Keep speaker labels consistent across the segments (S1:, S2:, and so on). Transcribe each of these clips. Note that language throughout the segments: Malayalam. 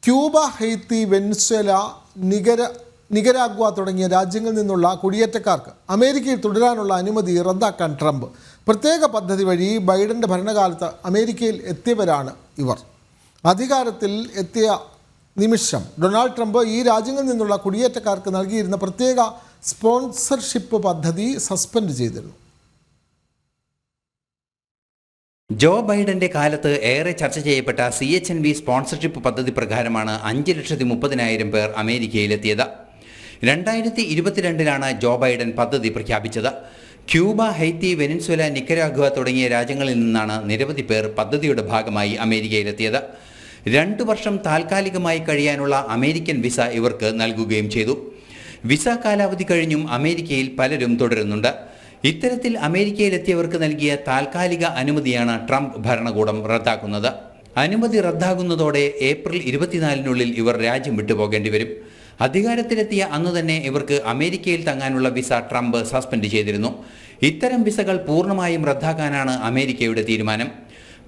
S1: ക്യൂബ, ഹെയ്ത്തി, വെനസ്വേല, നികരാഗ്വ തുടങ്ങിയ രാജ്യങ്ങളിൽ നിന്നുള്ള കുടിയേറ്റക്കാർക്ക് അമേരിക്കയിൽ തുടരാനുള്ള അനുമതി റദ്ദാക്കാൻ ട്രംപ്. പ്രത്യേക പദ്ധതി വഴി ബൈഡൻ്റെ ഭരണകാലത്ത് അമേരിക്കയിൽ എത്തിയവരാണ് ഇവർ. അധികാരത്തിൽ എത്തിയ നിമിഷം ഡൊണാൾഡ് ട്രംപ് ഈ രാജ്യങ്ങളിൽ നിന്നുള്ള കുടിയേറ്റക്കാർക്ക് നൽകിയിരുന്ന പ്രത്യേക സ്പോൺസർഷിപ്പ് പദ്ധതി സസ്പെൻഡ് ചെയ്തിരുന്നു.
S2: ജോ ബൈഡന്റെ കാലത്ത് ഏറെ ചർച്ച ചെയ്യപ്പെട്ട CHNV സ്പോൺസർഷിപ്പ് പദ്ധതി പ്രകാരമാണ് 5,30,000 പേർ അമേരിക്കയിലെത്തിയത്. 2022 ജോ ബൈഡൻ പദ്ധതി പ്രഖ്യാപിച്ചത്. ക്യൂബ, ഹെയ്ത്തി, വെനസ്വേല, നിക്കരാഗ്വ തുടങ്ങിയ രാജ്യങ്ങളിൽ നിന്നാണ് നിരവധി പേർ പദ്ധതിയുടെ ഭാഗമായി അമേരിക്കയിലെത്തിയത്. 2 വർഷം താൽക്കാലികമായി കഴിയാനുള്ള അമേരിക്കൻ വിസ ഇവർക്ക് നൽകുകയും ചെയ്തു. വിസ കാലാവധി കഴിഞ്ഞും അമേരിക്കയിൽ പലരും തുടരുന്നുണ്ട്. ഇത്തരത്തിൽ അമേരിക്കയിലെത്തിയവർക്ക് നൽകിയ താൽക്കാലിക അനുമതിയാണ് ട്രംപ് ഭരണകൂടം റദ്ദാക്കുന്നത്. അനുമതി റദ്ദാകുന്നതോടെ ഏപ്രിൽ 24 ഇവർ രാജ്യം വിട്ടുപോകേണ്ടി വരും. അധികാരത്തിലെത്തിയ അന്നു തന്നെ ഇവർക്ക് അമേരിക്കയിൽ തങ്ങാനുള്ള വിസ ട്രംപ് സസ്പെൻഡ് ചെയ്തിരുന്നു. ഇത്തരം വിസകൾ പൂർണ്ണമായും റദ്ദാക്കാനാണ് അമേരിക്കയുടെ തീരുമാനം.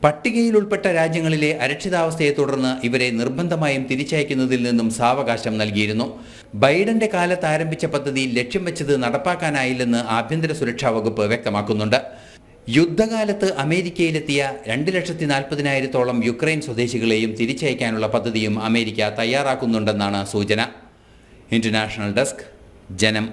S2: പട്ടികയിൽ ഉൾപ്പെട്ട രാജ്യങ്ങളിലെ അരക്ഷിതാവസ്ഥയെ തുടർന്ന് ഇവരെ നിർബന്ധമായും തിരിച്ചയക്കുന്നതിൽ നിന്നും സാവകാശം നൽകിയിരുന്നു. ബൈഡന്റെ കാലത്ത് ആരംഭിച്ച പദ്ധതി ലക്ഷ്യം വെച്ചത് നടപ്പാക്കാനായില്ലെന്ന് ആഭ്യന്തര സുരക്ഷാ വകുപ്പ് വ്യക്തമാക്കുന്നുണ്ട്. യുദ്ധകാലത്ത് അമേരിക്കയിലെത്തിയ 2,40,000 യുക്രൈൻ സ്വദേശികളെയും തിരിച്ചയക്കാനുള്ള പദ്ധതിയും അമേരിക്ക തയ്യാറാക്കുന്നുണ്ടെന്നാണ് സൂചന. ഇന്റർനാഷണൽ ഡെസ്ക്, ജനം.